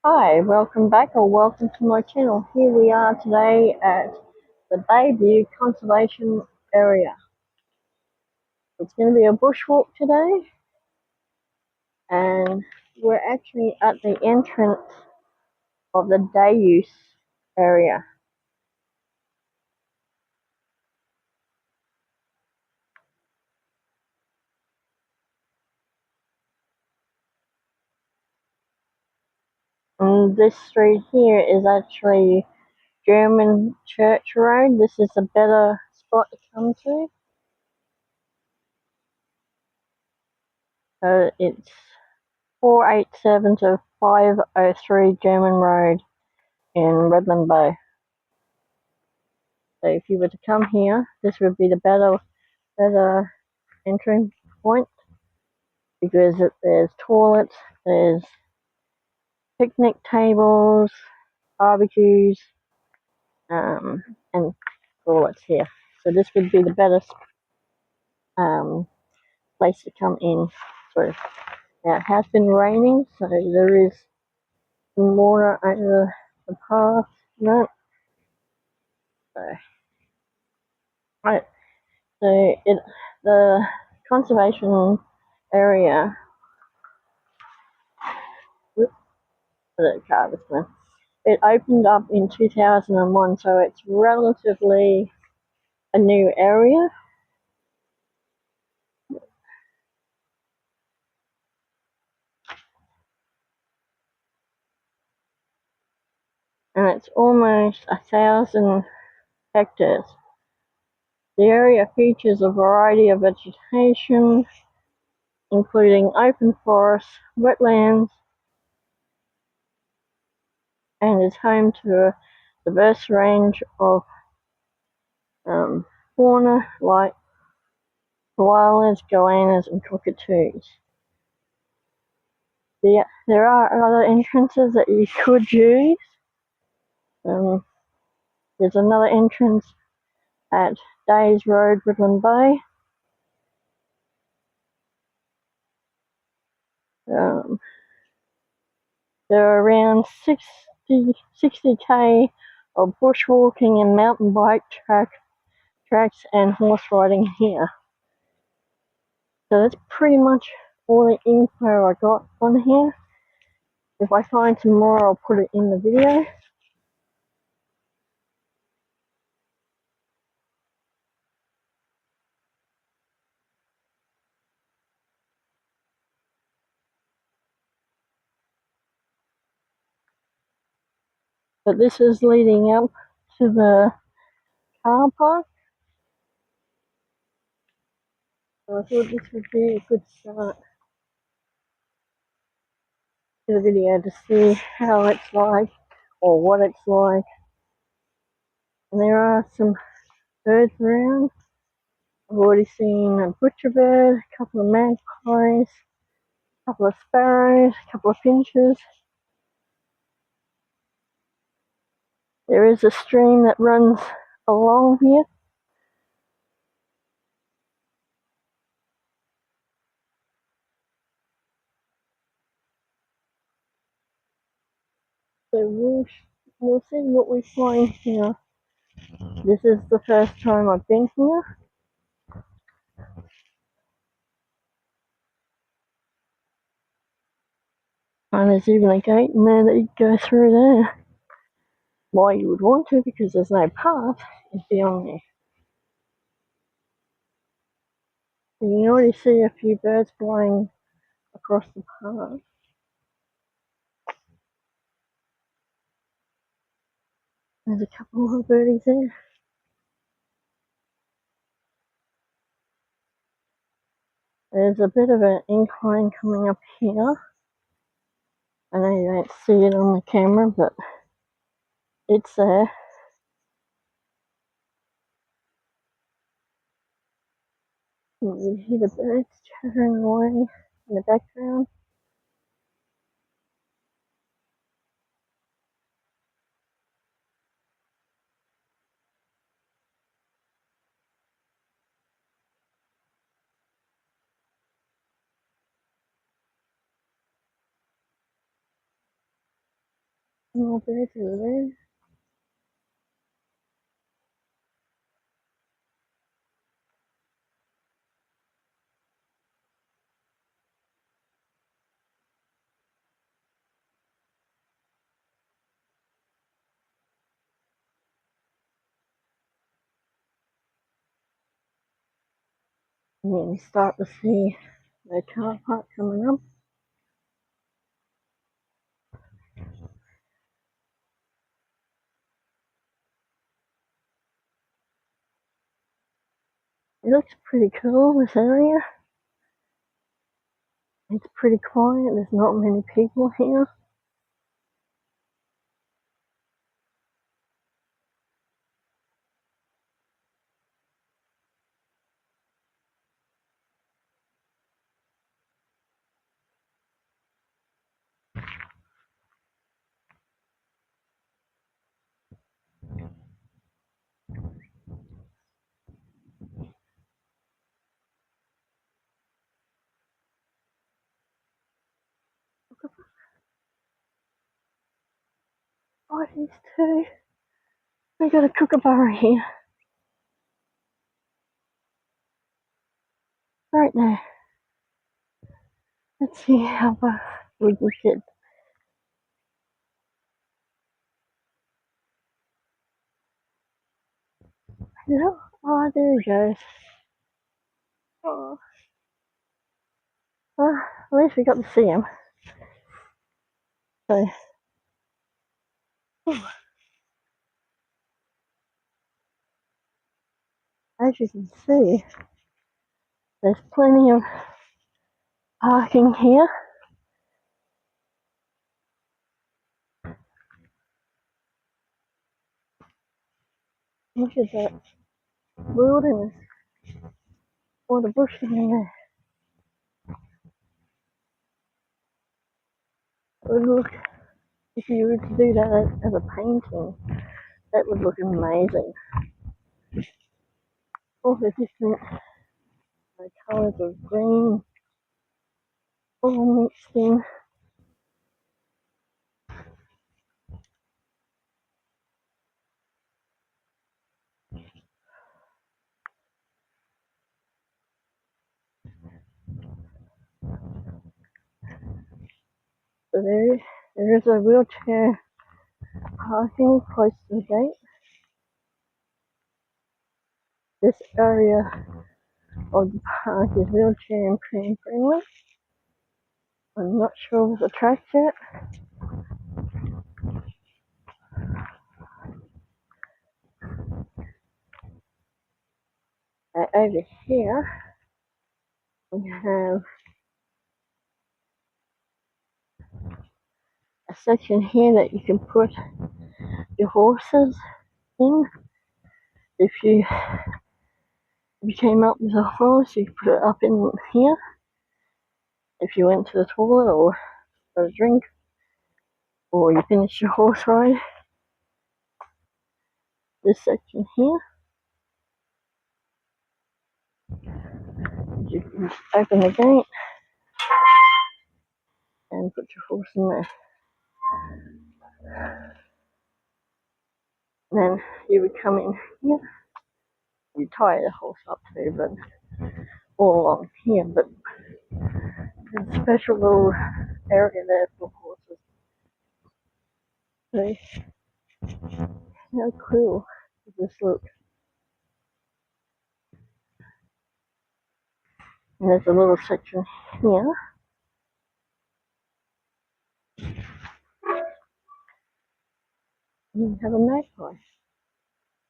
Hi, welcome back or welcome to my channel. Here we are today at the Bayview Conservation area. It's going to be a bushwalk today and we're actually at the entrance of the day use area. And this street here is actually German Church Road. This is a better spot to come to. It's 487 to 503 German Road in Redland Bay. So if you were to come here, this would be the better entry point because there's toilets, there's picnic tables, barbecues, and toilets here. So this would be the better place to come in through. Now it has been raining, so there is some water over the path. No, so right. So the conservation area. Whoops, the car was going. It opened up in 2001, so it's relatively a new area. And it's almost 1,000 hectares. The area features a variety of vegetation, including open forests, wetlands, and is home to a diverse range of fauna like koalas, goannas, and cockatoos. There are other entrances that you could use. There's another entrance at Days Road, Woodland Bay. There are around 60k of bushwalking and mountain bike tracks and horse riding here. So that's pretty much all the info I got on here. If I find some more, I'll put it in the video. But this is leading up to the car park. So I thought this would be a good start to the video to see how it's like or what it's like. And there are some birds around. I've already seen a butcher bird, a couple of magpies, a couple of sparrows, a couple of finches. There is a stream that runs along here. So we'll see what we find here. This is the first time I've been here. And there's even a gate in there that you go through there. Why you would want to, because there's no path, is beyond me. So you can already see a few birds flying across the path. There's a couple of birdies there. There's a bit of an incline coming up here. I know you don't see it on the camera, but it's there. You hear the birds chattering away in the background. More birds over there. And then you start to see the car park coming up. It looks pretty cool, this area. It's pretty quiet, there's not many people here. Oh, these two. They got a kookaburra here. Right there. Let's see how far we can get. Hello? Oh, there he goes. Oh. Well, at least we got to see him. So, as you can see, there's plenty of parking here. Look at that wilderness. All the bush in there. It would look, if you were to do that as a painting, that would look amazing. All the different colours of green all mixed in. So there is a wheelchair parking close to the gate. This area of the park is wheelchair and pram friendly. I'm not sure of the track yet. Over here we have a section here that you can put your horses in. If you came up with a horse, you could put it up in here. If you went to the toilet or got a drink, or you finished your horse ride, this section here, you can open the gate and put your horse in there. Then you would come in here, you tie the horse up too, but all along here, but there's a special little area there for horses. So, how cool does this look? And there's a little section here. You have a magpie.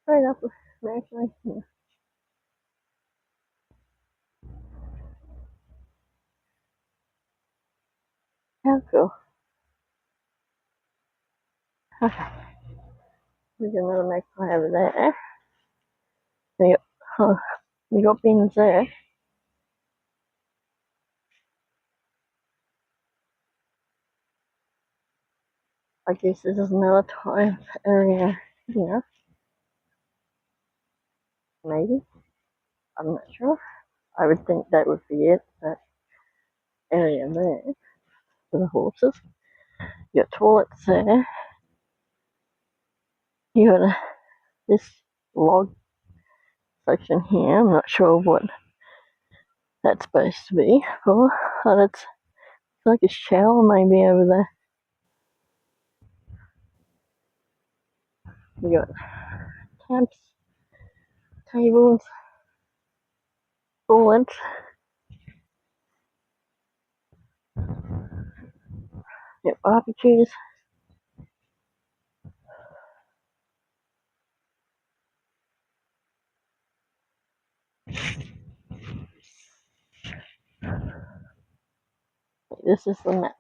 Straight up with magpie here. How cool. Okay. There's another magpie over there. We got bins there. I guess this is another type area here. Maybe. I'm not sure. I would think that would be it, that area there for the horses. You got toilets there. You got this log section here. I'm not sure what that's supposed to be for, but it's like a shower maybe over there. You got camps, tables, bullets, you got barbecues. This is the map.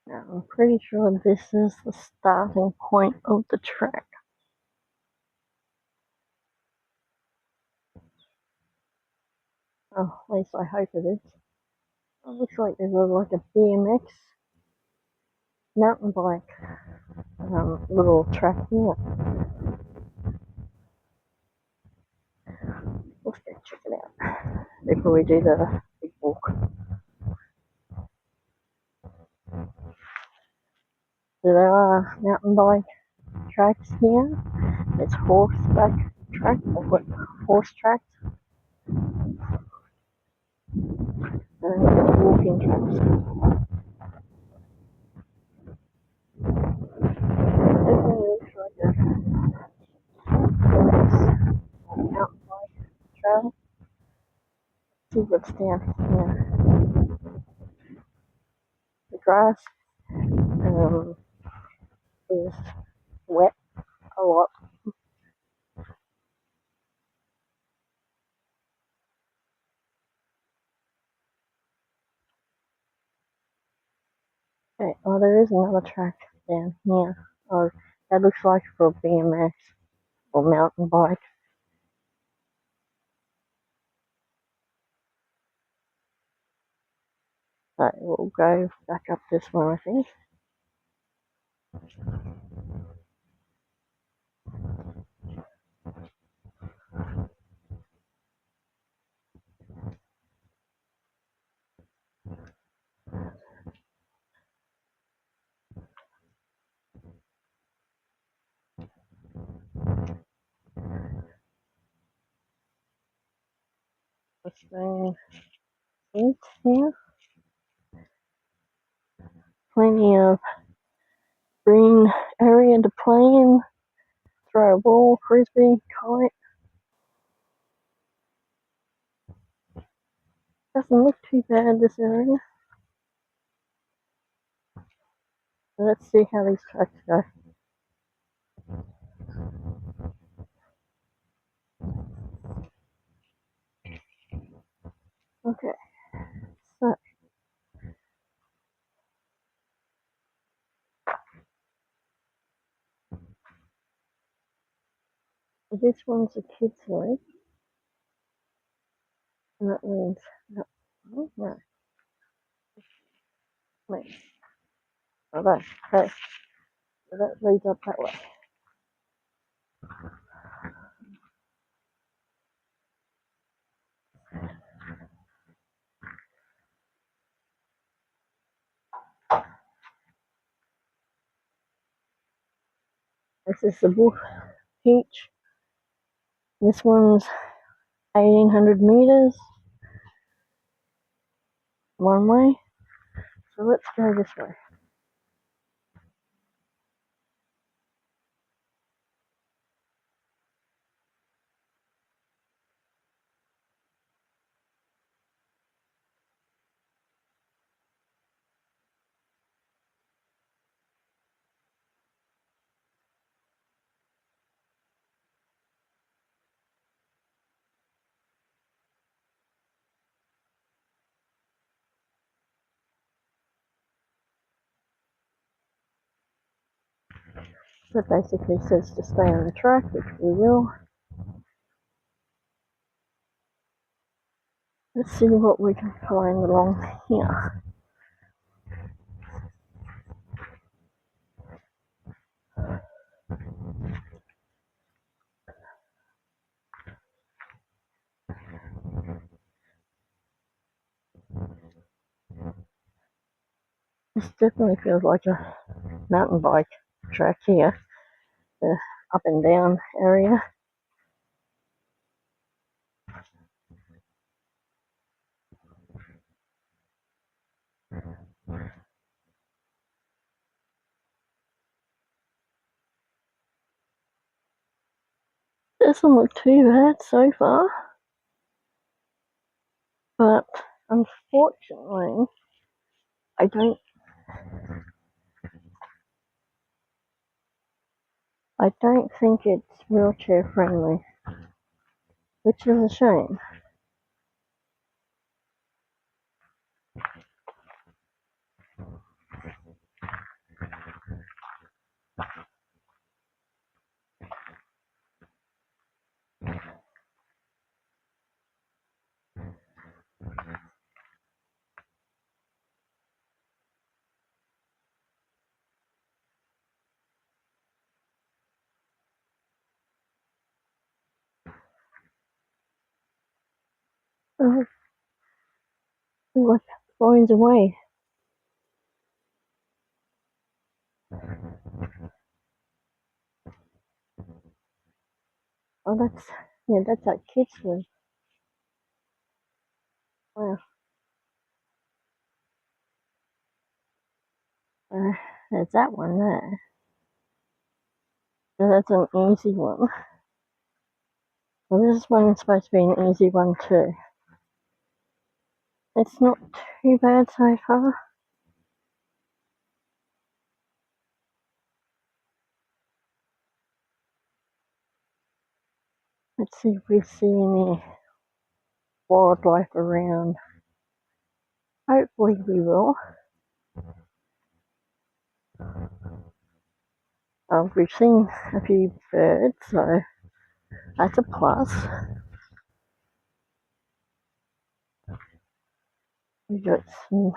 Now, I'm pretty sure this is the starting point of the track. Oh, at least I hope it is. It looks like there's like a BMX mountain bike little track here. Let's go check it out before we do the big walk. So there are mountain bike tracks here. There's horseback track, or horse tracks, and there's walking tracks. Everything looks like a mountain bike trail. See what's down here. The grass is wet a lot. Okay, oh, there is another track down here. Oh, that looks like for a BMX or mountain bike. So we'll go back up this one, I think. Let's go eat here. Plenty of green area to play in. Throw a ball, frisbee, kite. Doesn't look too bad, this area. Let's see how these tracks go. Okay, so this one's a kid's league, and that means no, no, wait, oh, okay, so that leads up that way. This is the Wolf Peach This one's 1800 meters one way. So let's go this way. So it basically says to stay on the track, which we will. Let's see what we can find along here. This definitely feels like a mountain bike track here, the up and down area. Doesn't look too bad so far, but unfortunately, I don't think it's wheelchair friendly, which is a shame. Oh, like flies away. Oh, that's that kids one. Wow. There's that one there. So that's an easy one. Well, this one's supposed to be an easy one too. It's not too bad so far. Let's see if we see any wildlife around. Hopefully we will. We've seen a few birds, so that's a plus. We've got some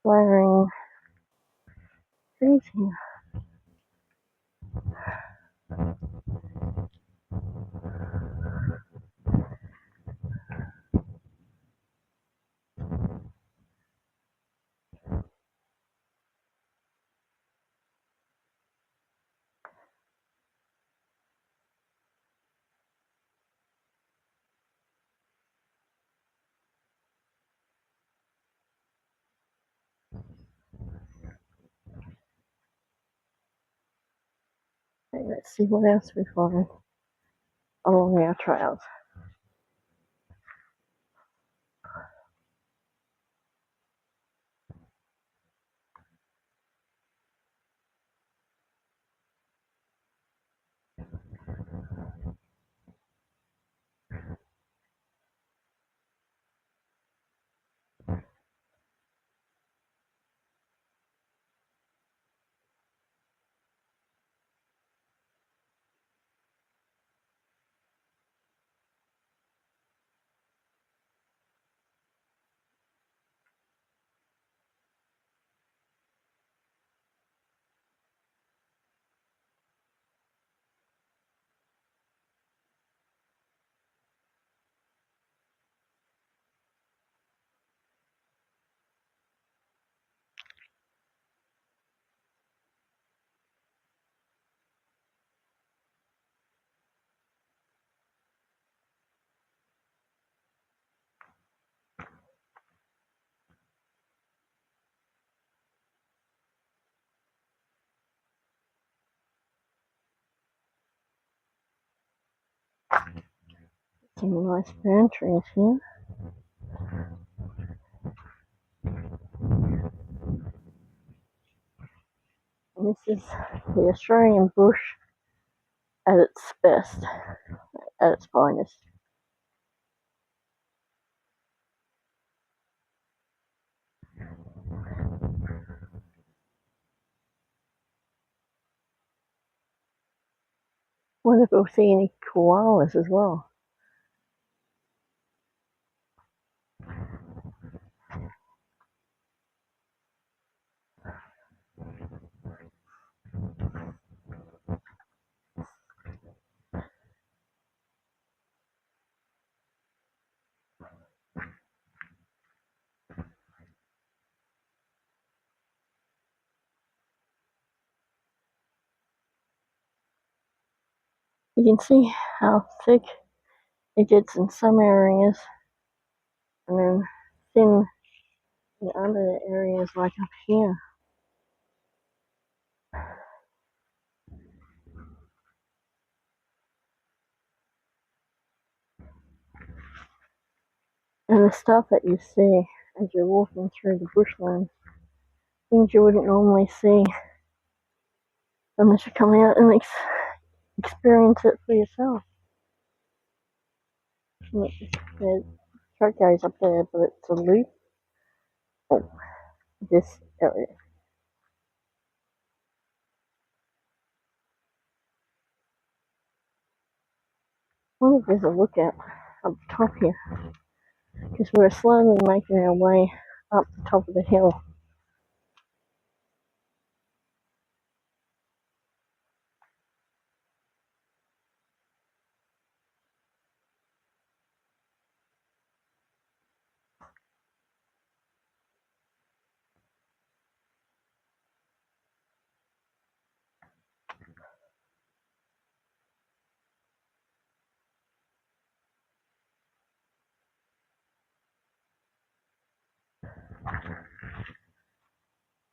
flowering trees here. Okay, let's see what else we find along our trails. Some nice fern trees here. And this is the Australian bush at its best, at its finest. Wonder if we'll see any koalas as well. You can see how thick it gets in some areas and then thin in other areas like up here. And the stuff that you see as you're walking through the bushland, things you wouldn't normally see unless you come out and experience it for yourself. The truck goes up there, but it's a loop. Oh, this area. I wonder if there's a lookout up top here, because we're slowly making our way up the top of the hill.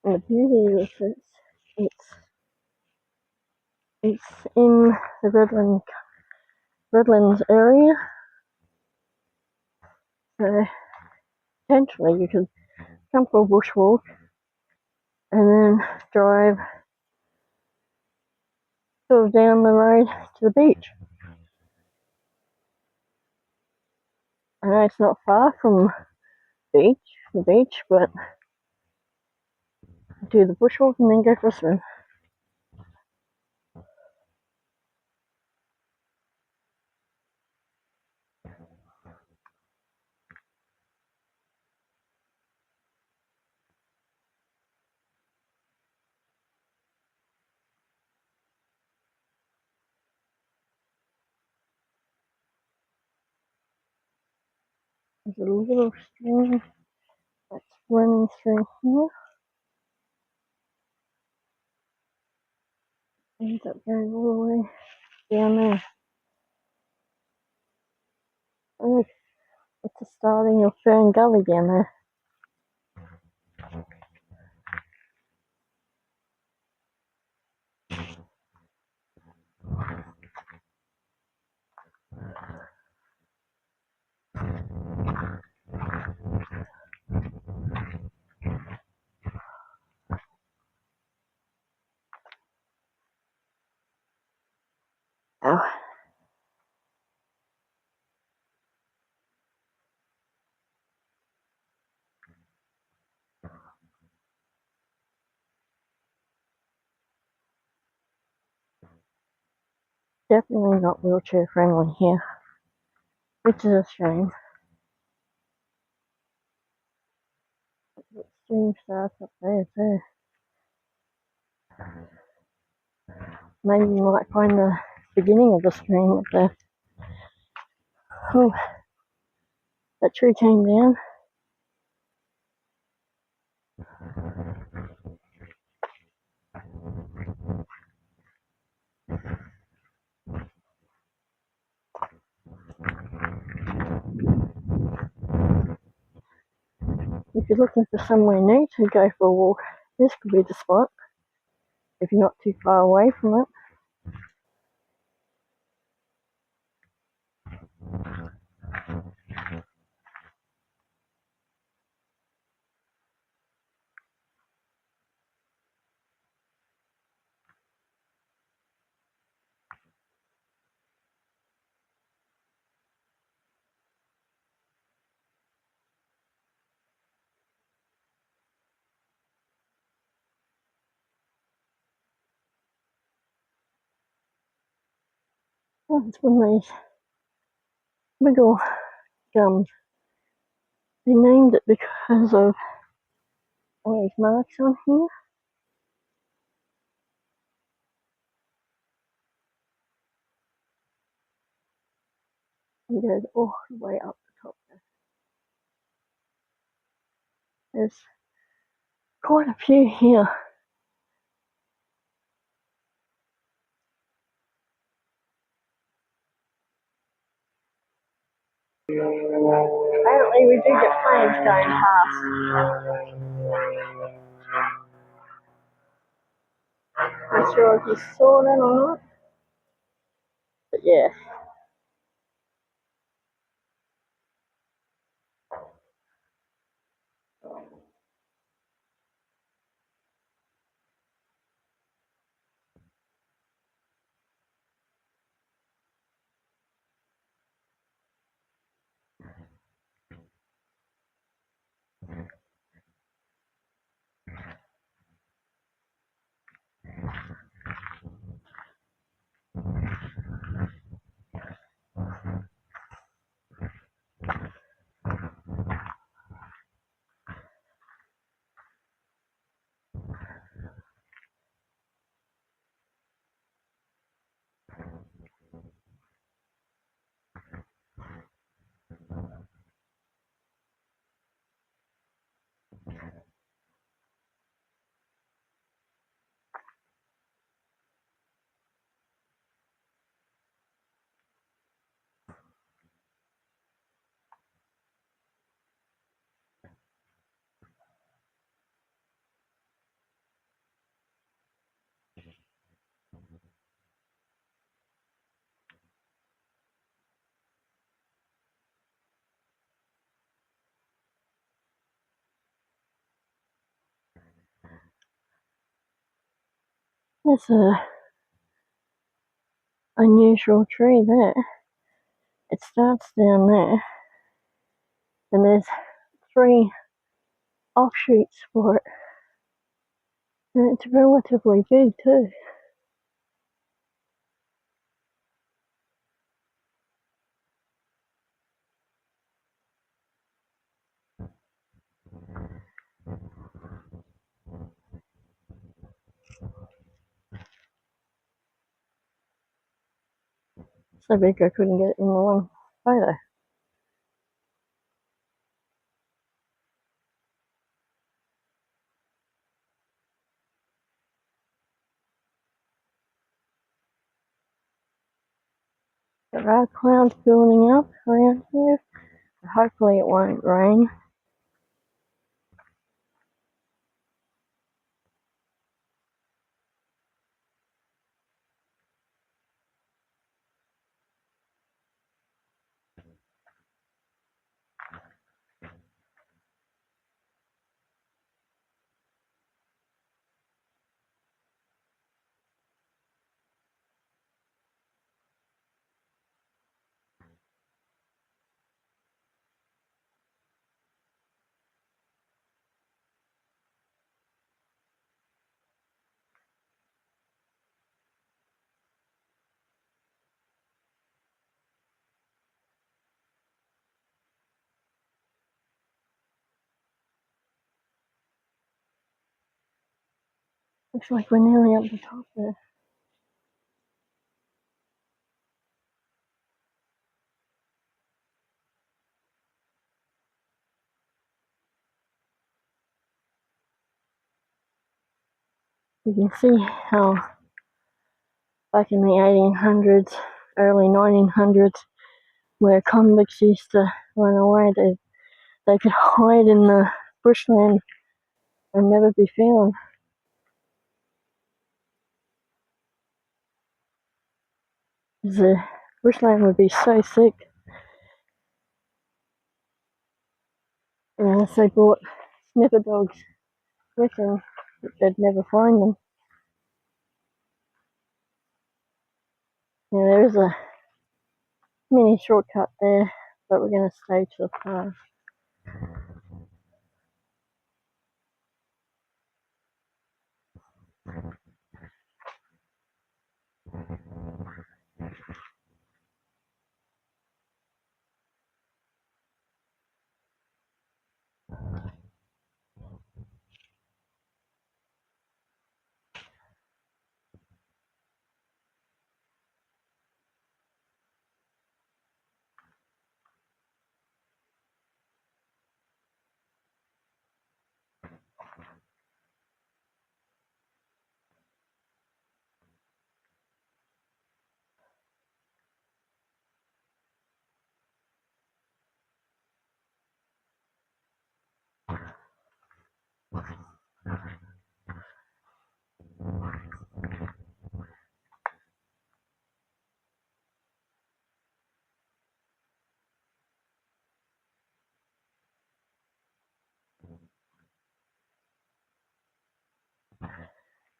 And the beauty is it's in the Redlands area, so potentially you could come for a bushwalk and then drive sort of down the road to the beach. I know it's not far from the beach, but do the bushwalk and then go for a swim. There's a little stream that's running through here. Ends up going all the way down there. Oh, it's the starting of Fern Gully down there. Oh, definitely not wheelchair friendly here, which is a shame. The stream starts up there too. Maybe you might find the beginning of the stream up there. Oh, that tree came down. If you're looking for somewhere new to go for a walk, this could be the spot if you're not too far away from it. Oh, it's one of these wiggle gums. They named it because of all these marks on here. It goes all the way up the top there. There's quite a few here. Apparently we do get planes going past. Not sure if you saw that or not, but yeah. There's a unusual tree there. It starts down there, and there's 3 offshoots for it, and it's relatively big too. So big I couldn't get it in the one photo. There are clouds building up around here. Hopefully it won't rain. Looks like we're nearly up the top there. You can see how back in the 1800s, early 1900s, where convicts used to run away, they could hide in the bushland and never be found. The bushland would be so thick Unless they brought sniffer dogs with them, they'd never find them. Yeah, there is a mini shortcut there, but we're going to stay to the path.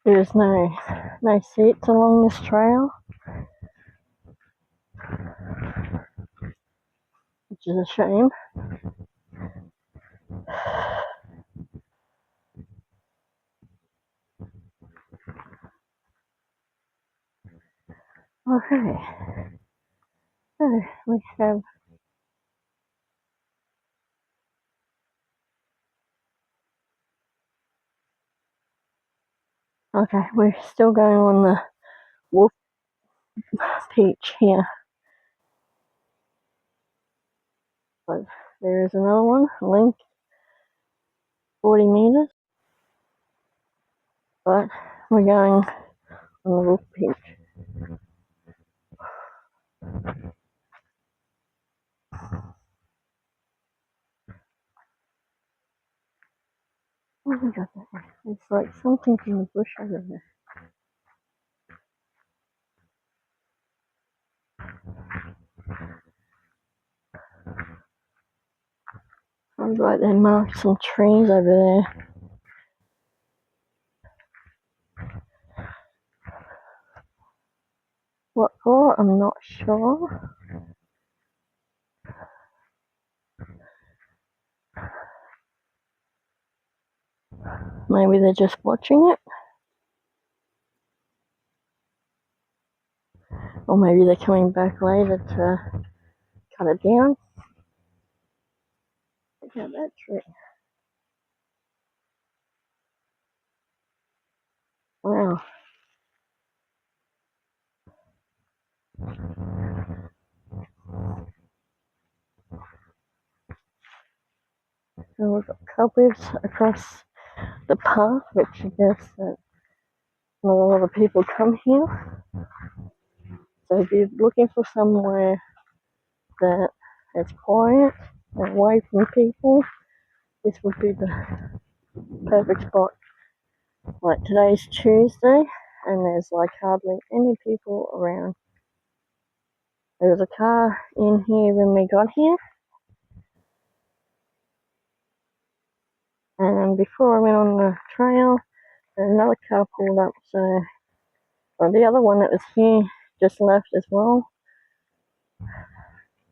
There's no seats along this trail, which is a shame. Okay, so we have we're still going on the wolf peach here. But there is another one, length 40 meters, but we're going on the wolf peach. What have we got there? It's like something from the bush over there. Sounds like they marked some trees over there. What for? I'm not sure. Maybe they're just watching it. Or maybe they're coming back later to cut it down. Look at that tree. Wow. So we've got cobwebs across the path, which suggests that not a lot of people come here. So if you're looking for somewhere that is quiet and away from people, this would be the perfect spot. Like today's Tuesday and there's like hardly any people around. There was a car in here when we got here, and before I went on the trail another car pulled up, so the other one that was here just left as well.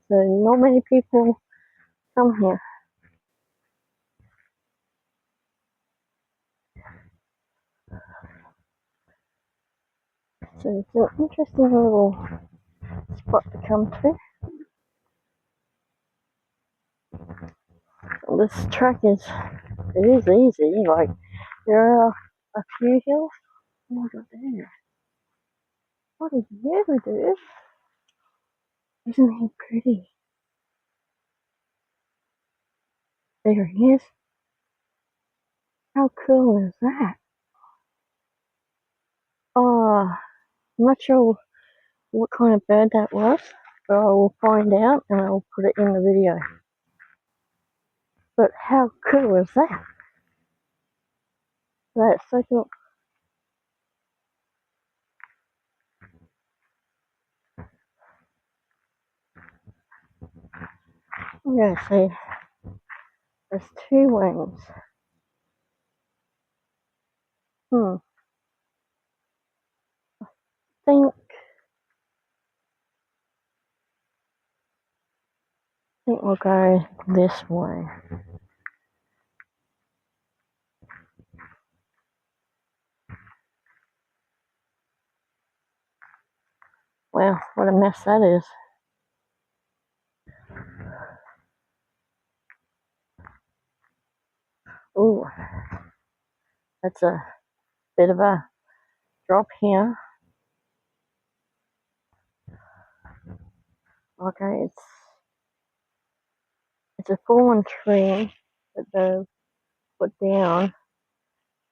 So not many people come here. So it's an interesting little spot to come to. This track is easy, like there are a few hills. Oh my god, there. What is you, dude? Isn't he pretty? There he is. How cool is that? Oh, I'm not sure what kind of bird that was, but I will find out and I will put it in the video. But how cool is that? That's so cool. I'm going to say There's two wings. I think we'll go this way. Wow, what a mess that is. Ooh, that's a bit of a drop here. Okay, it's a fallen tree that they've put down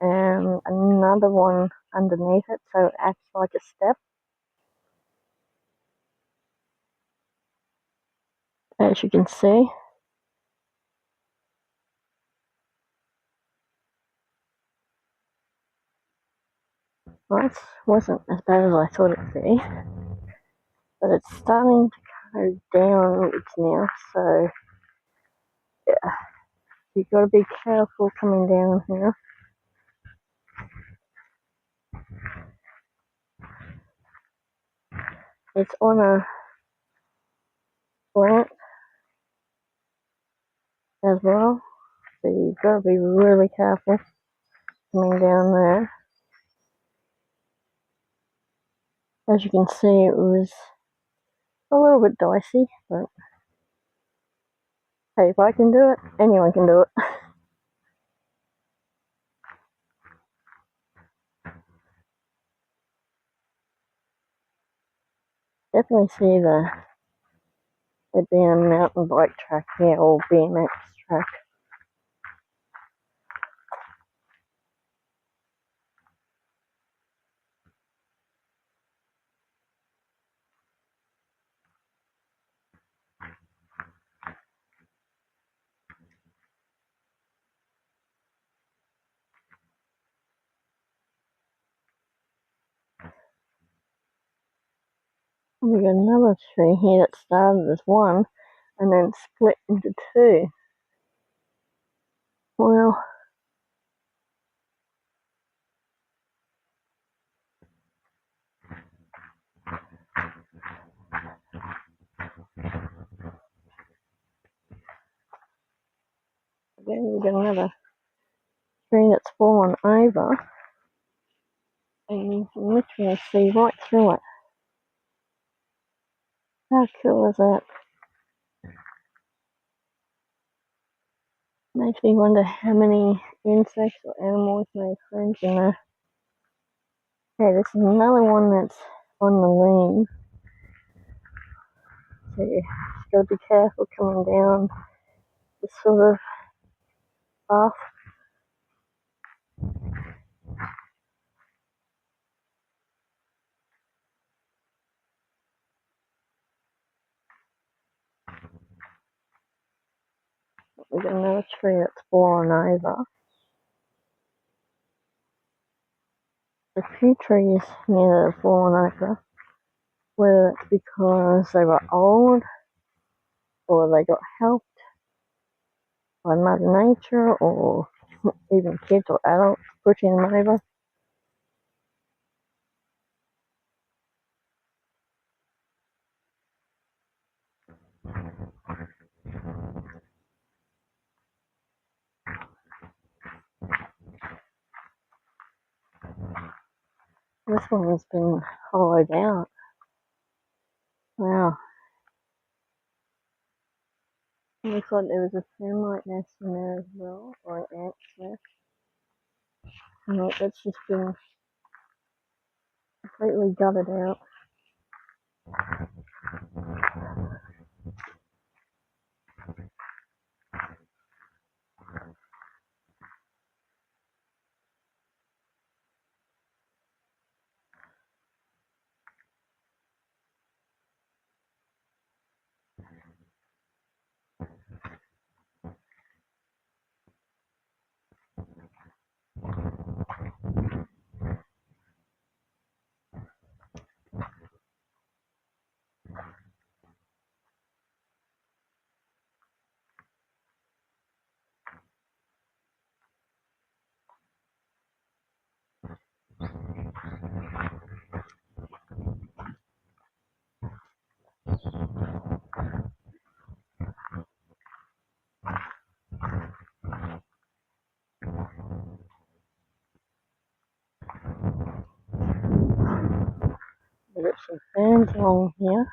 and another one underneath it, so it acts like a step. As you can see. Well, it wasn't as bad as I thought it'd be, but it's starting to go downwards now, so yeah, you've got to be careful coming down here. It's on a slant as well, so you've got to be really careful coming down there. As you can see, it was a little bit dicey, but hey, if I can do it, anyone can do it. Definitely see it being a mountain bike track here, or BMX track. We got another tree here that started as one and then split into two. Well, then we got another tree that's fallen over, and you can literally see right through it. How cool is that? Makes me wonder how many insects or animals made friends in there. Okay, this is another one that's on the lean. So you just gotta be careful coming down this sort of path. We got another tree that's fallen over. There's a few trees here that have fallen over, whether it's because they were old or they got helped by Mother Nature or even kids or adults pushing them over. This one's been hollowed out. Wow. Looks like there was a termite nest in there as well, or an ant nest. And it's just been completely gutted out. We've got some ferns along here,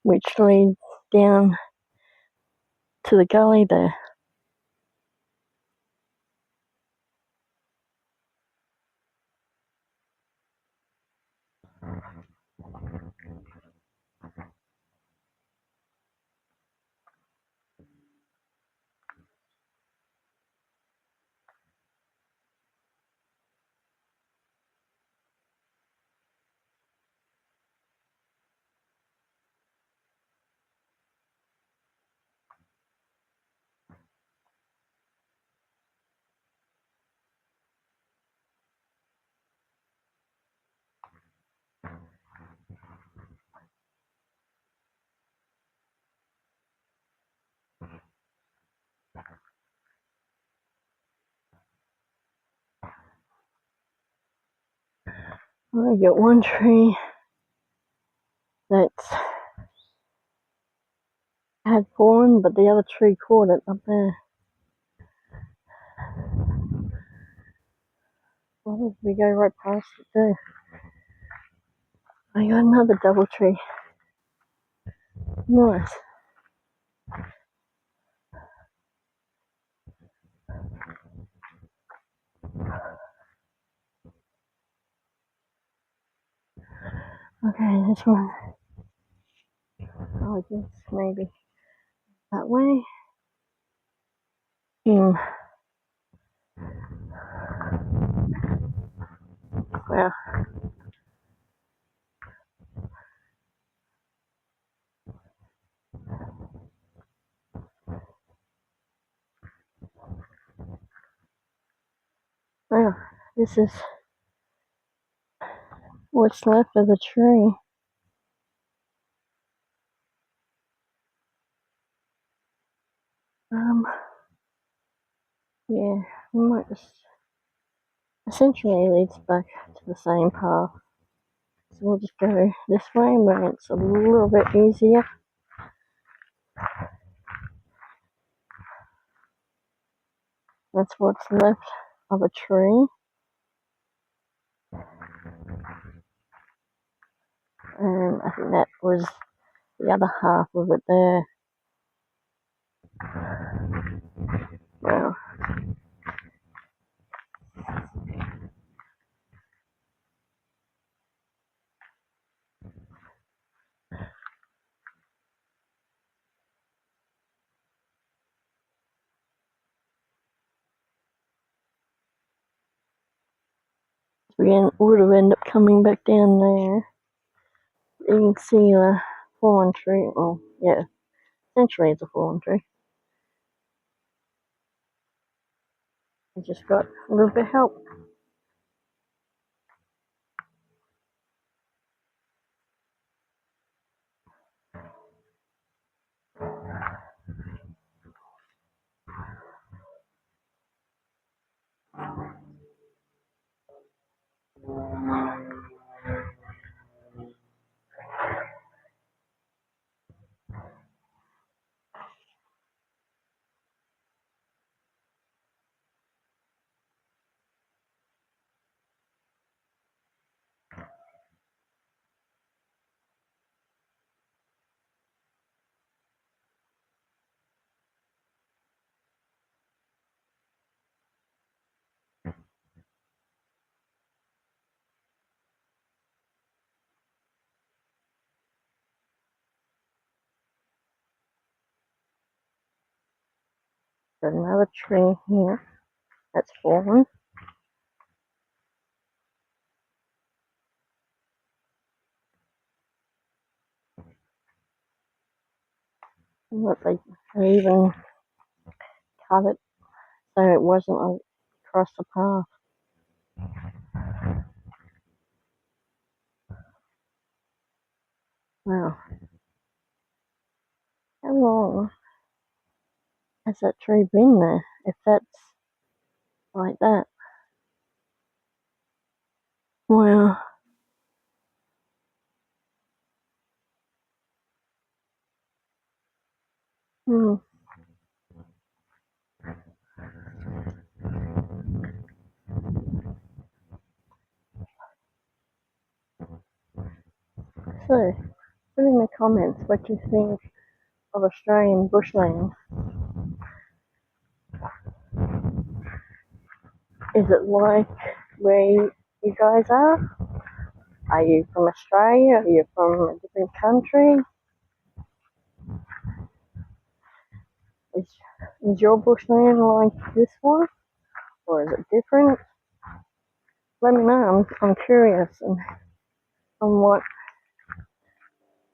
which lead down to the gully there. I've got one tree that's had fallen, but the other tree caught it up there. Well, we go right past it there. I got another double tree. Nice. Okay, this one. I guess maybe that way. Well, well, this is what's left of the tree. Yeah, we might just essentially it leads back to the same path. So we'll just go this way where it's a little bit easier. That's what's left of a tree. And I think that was the other half of it there. Well, we would have ended up coming back down there. You can see the fallen tree. Well, yeah, essentially it's a fallen tree. I just got a little bit of help. Got another tree here that's fallen. Look, they even cut it so it wasn't like across the path. Wow. How long has that tree been there? If that's like that. Wow. Hmm. So, put in the comments what you think of Australian bushland. Is it like where you guys are? Are you from Australia? Are you from a different country? Is your bushland like this one? Or is it different? Let me know. I'm curious on what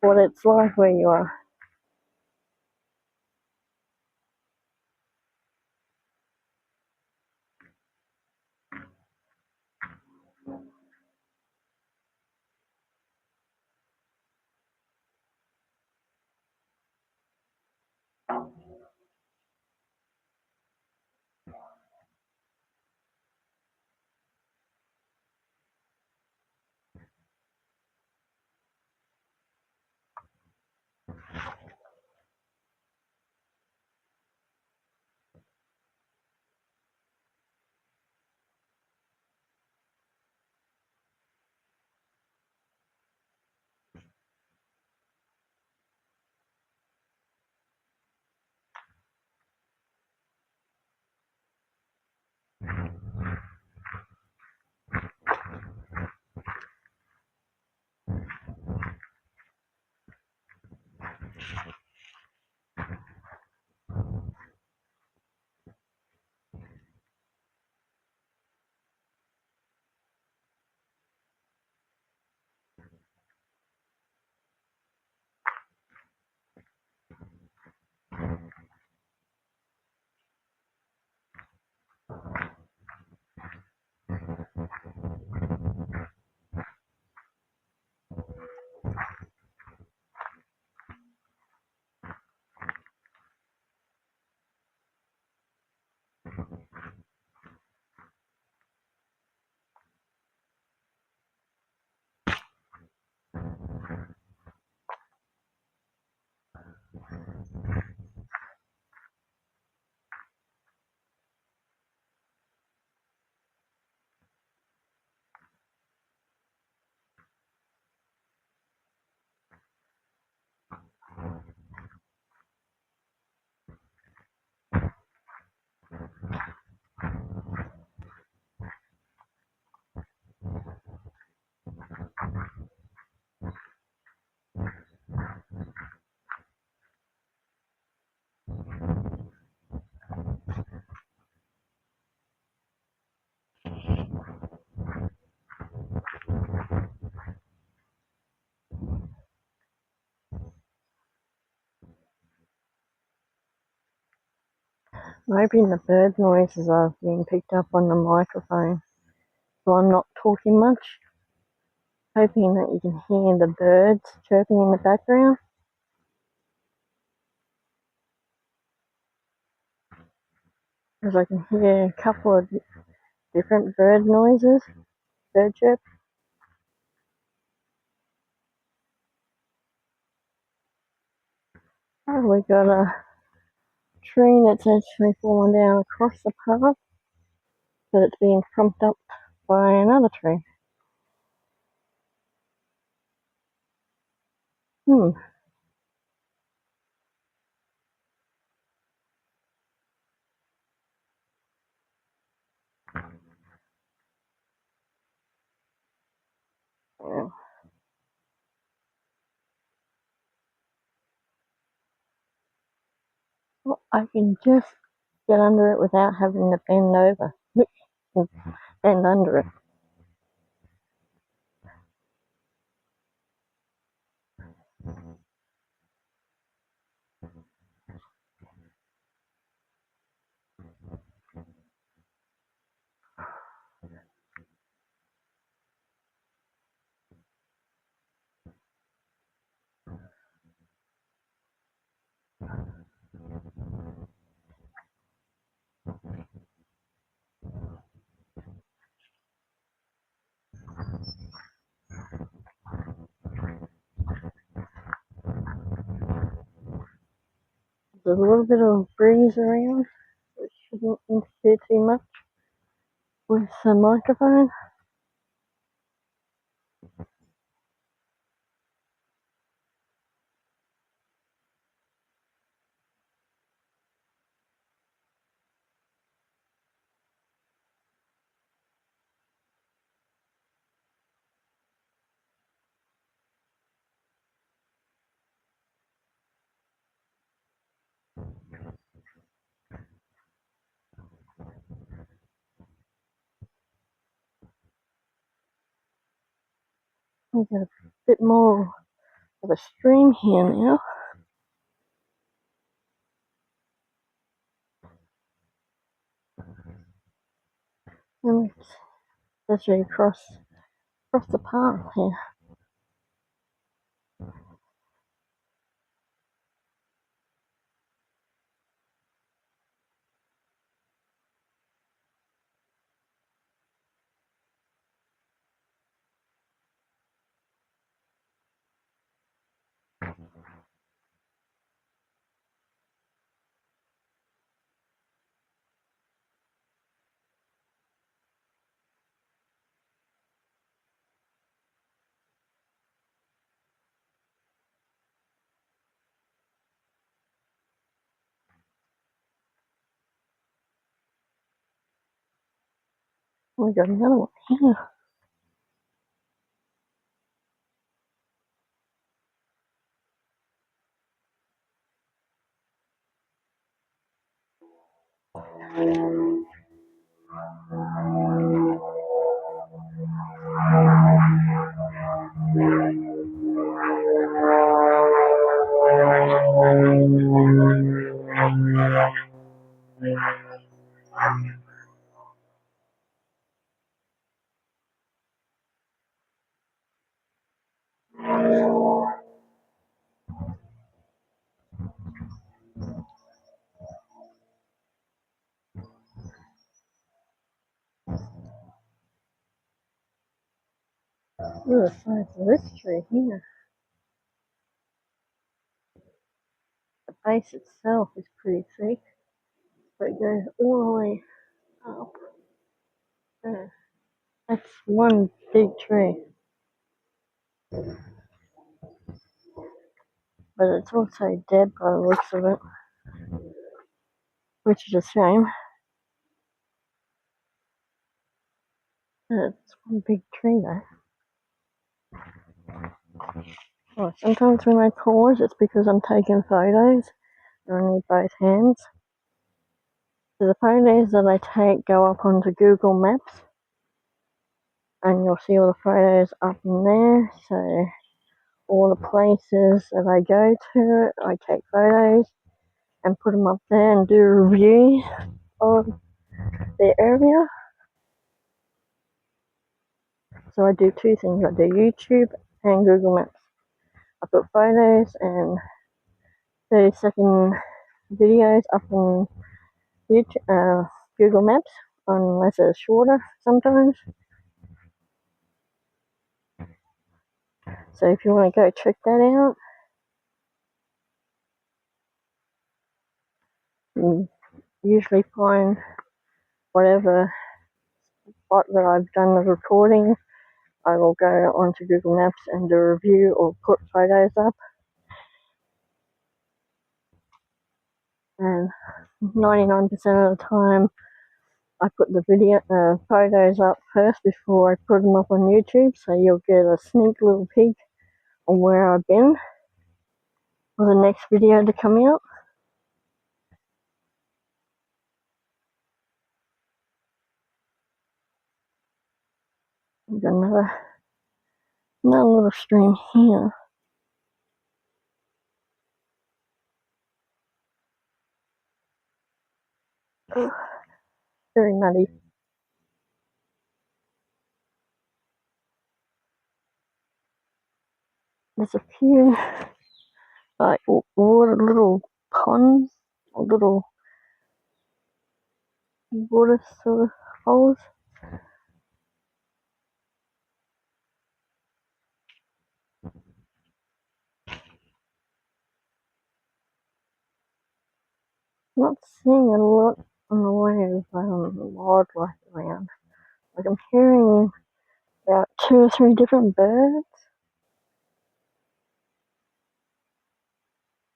it's like where you are. Maybe the bird noises are being picked up on the microphone, so I'm not talking much. Hoping that you can hear the birds chirping in the background. Because I can hear a couple of different bird noises, bird chirp. Oh, we got a tree that's actually fallen down across the path, but it's being trumped up by another tree. Hmm. Yeah. Well, I can just get under it without having to bend over. Bend under it. There's a little bit of breeze around, which shouldn't interfere too much with the microphone. We've got a bit more of a stream here now. And it's actually across the path here. We got another one here. Look at the size of this tree here. The base itself is pretty thick, but it goes all the way up there. That's one big tree, but it's also dead by the looks of it, which is a shame. It's one big tree though. Oh, sometimes when I pause, it's because I'm taking photos and I need both hands. So the photos that I take go up onto Google Maps, and you'll see all the photos up in there. So all the places that I go to, I take photos and put them up there and do a review of the area. So I do two things. I do YouTube and Google Maps. I put photos and 30-second videos up on YouTube, Google Maps, unless it's shorter sometimes. So if you want to go check that out, you usually find whatever spot that I've done the recording, I will go onto Google Maps and do a review or put photos up. And 99% of the time, I put the photos up first before I put them up on YouTube, so you'll get a sneak little peek on where I've been for the next video to come out. We've got another little stream here. Oh, very muddy. There's a few like water, little ponds, or little water sort of holes. Not seeing a lot on the way of wildlife around. Like I'm hearing about 2 or 3 different birds,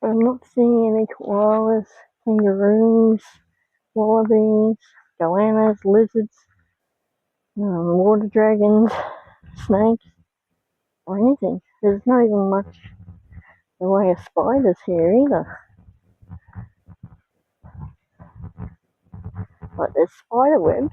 but I'm not seeing any koalas, kangaroos, wallabies, goannas, lizards, water dragons, snakes, or anything. There's not even much in the way of spiders here either. Like there's spider webs.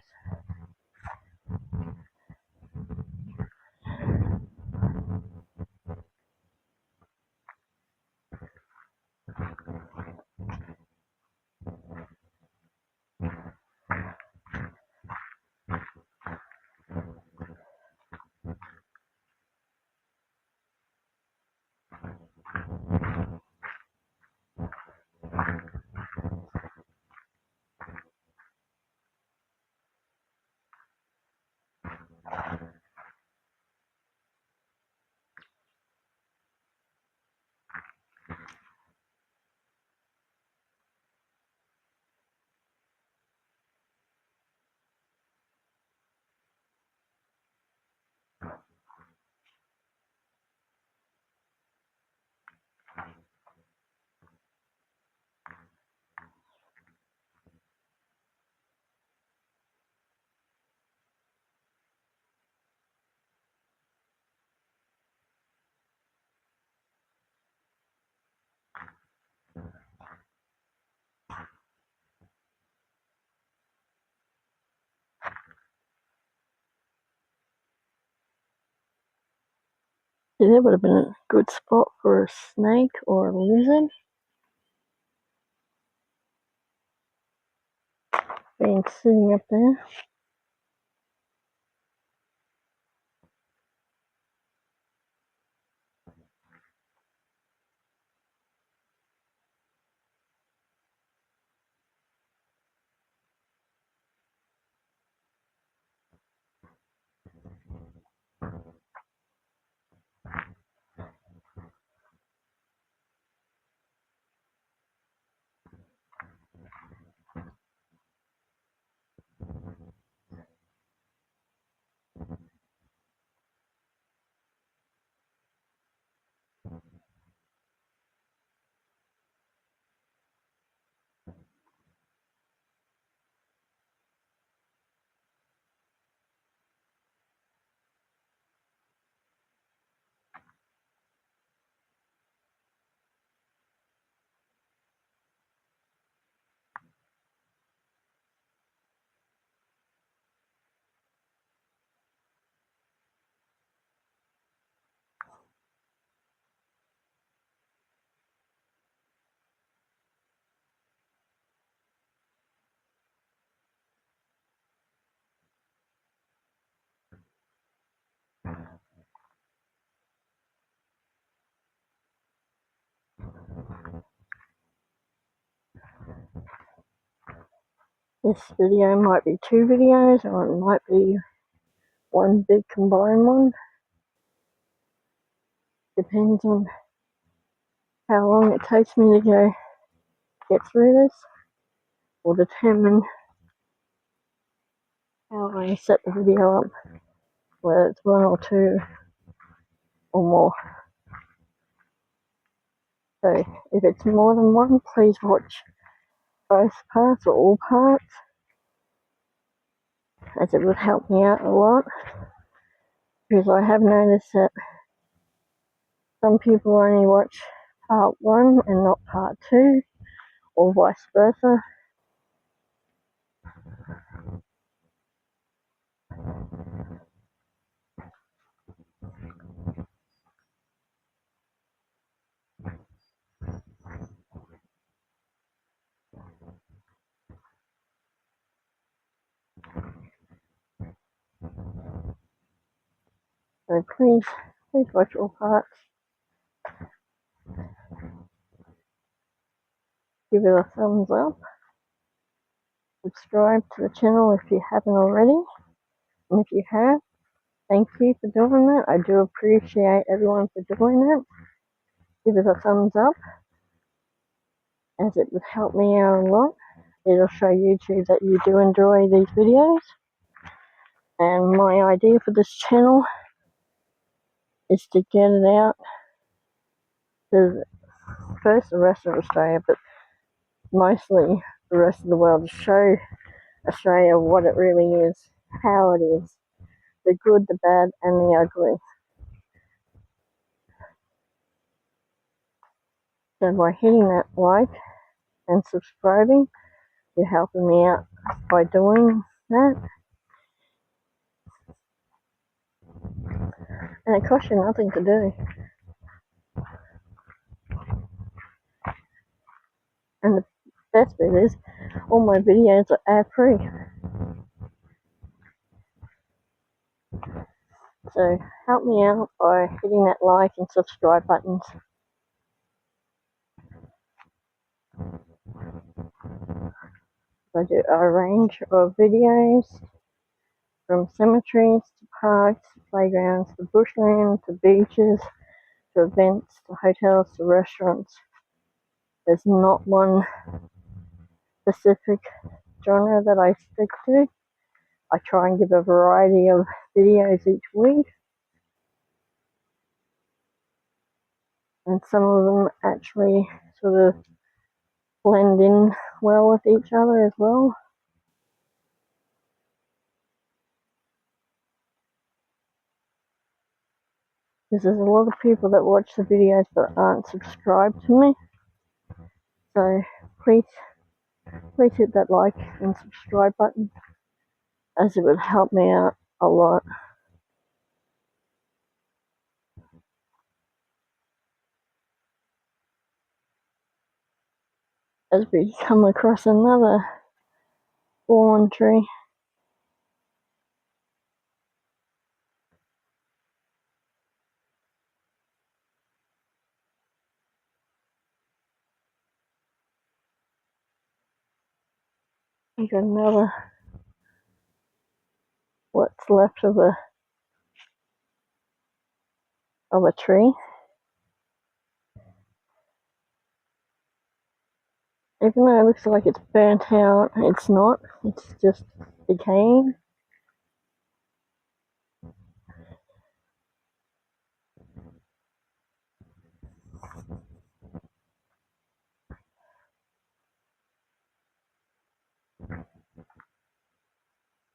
See, there would have been a good spot for a snake or a lizard being sitting up there. This video might be 2 videos, or it might be one big combined one. Depends on how long it takes me to get through this, will determine how I set the video up, whether it's 1 or 2 or more. So if it's more than one, please watch both parts or all parts, as it would help me out a lot, because I have noticed that some people only watch part 1 and not part 2, or vice versa. So please watch all parts. Give it a thumbs up. Subscribe to the channel if you haven't already. And if you have, thank you for doing that. I do appreciate everyone for doing that. Give it a thumbs up, as it would help me out a lot. It'll show YouTube that you do enjoy these videos. And my idea for this channel is to get it out to first the rest of Australia, but mostly the rest of the world, to show Australia what it really is, how it is, the good, the bad, and the ugly. So by hitting that like and subscribing, you're helping me out by doing that. And it costs you nothing to do. And the best bit is, all my videos are ad-free. So help me out by hitting that like and subscribe buttons. I do a range of videos, from cemeteries to parks, to playgrounds, to bushland, to beaches, to events, to hotels, to restaurants. There's not one specific genre that I stick to. I try and give a variety of videos each week, and some of them actually sort of blend in well with each other as well. Because there's a lot of people that watch the videos but aren't subscribed to me. So please hit that like and subscribe button, as it would help me out a lot. as we come across another fallen tree. We got another, what's left of a tree. Even though it looks like it's burnt out, it's not. It's just decaying.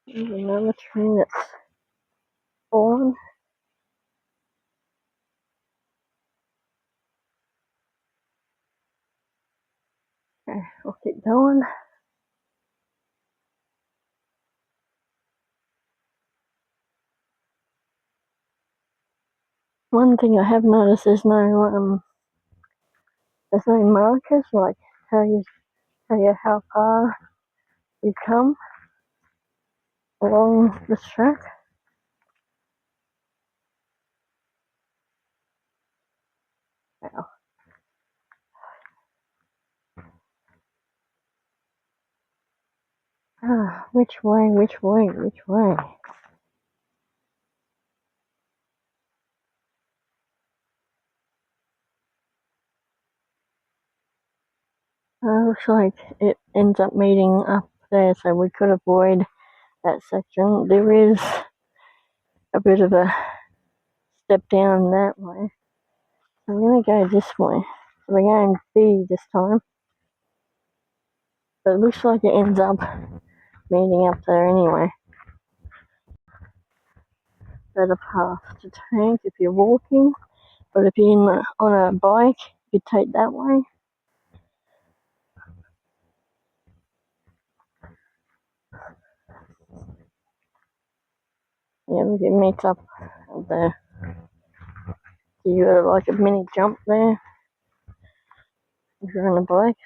There's another tree that's fallen. Okay, I'll keep going. One thing I have noticed, there's no markers like how far you've come along this track. Wow. Which way? Looks like it ends up meeting up there, so we could avoid that section. There is a bit of a step down that way. So I'm going to go this way. So we're going B this time. But it looks like it ends up meeting up there anyway. Better path to take if you're walking, but if you're on a bike, you take that way. Yeah, look, it meets up there. You got like a mini jump there if you're on a bike.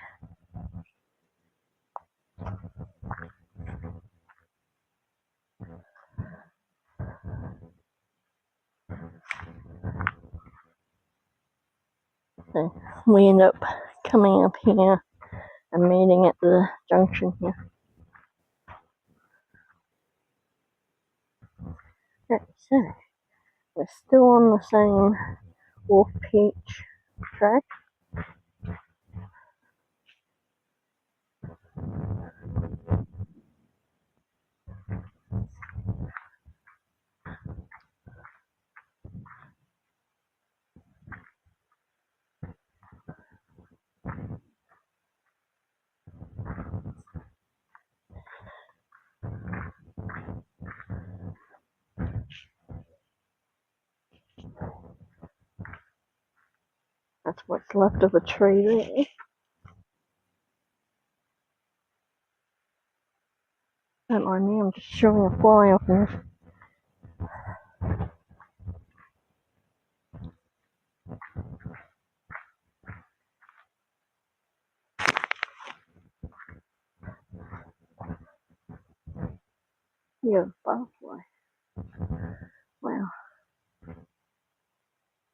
So we end up coming up here and meeting at the junction here. Okay, so we're still on the same Wolf Peach track. That's what's left of a tree there. Don't mind me, I'm just showing a fly off there. Yeah, butterfly. Wow. I'm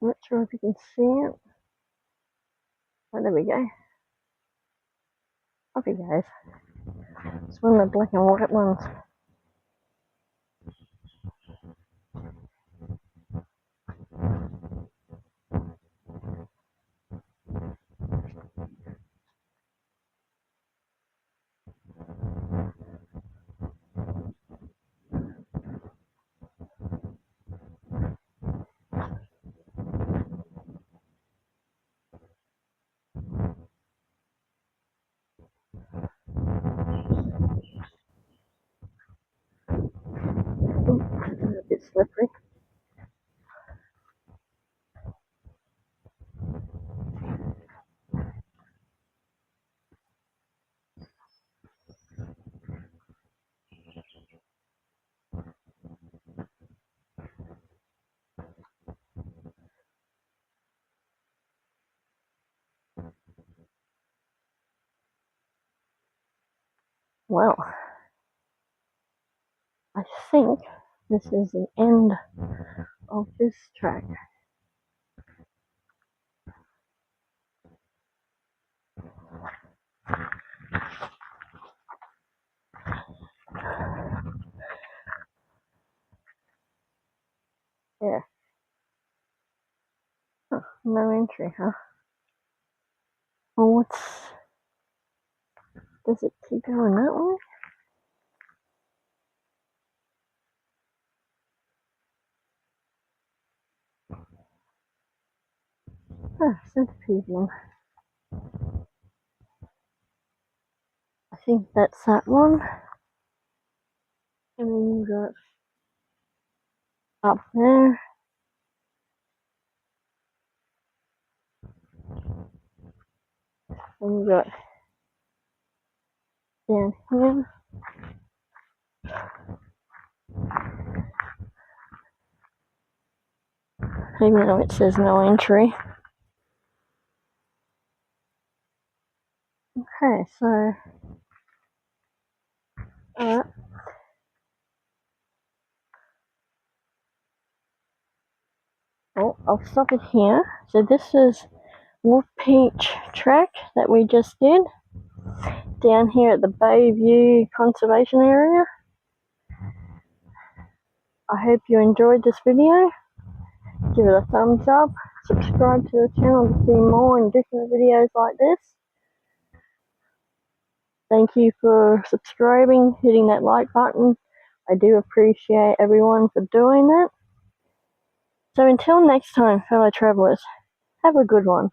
not sure if you can see it. Oh, there we go. Off he goes. It's one of the black and white ones. Ooh, it's a bit slippery. Well, I think this is the end of this track. Yeah. Huh, no entry, huh? Well, does it keep going that way? Centipede one. I think that's that one. And then you got up there. And you got down here. Even though it says no entry. Okay, so alright. Oh, I'll stop it here. So this is Wolf Peach track that we just did down here at the Bayview Conservation area. I hope you enjoyed this video. Give it a thumbs up, subscribe to the channel to see more and different videos like this. Thank you for subscribing, hitting that like button. I do appreciate everyone for doing that. So until next time, fellow travellers, have a good one.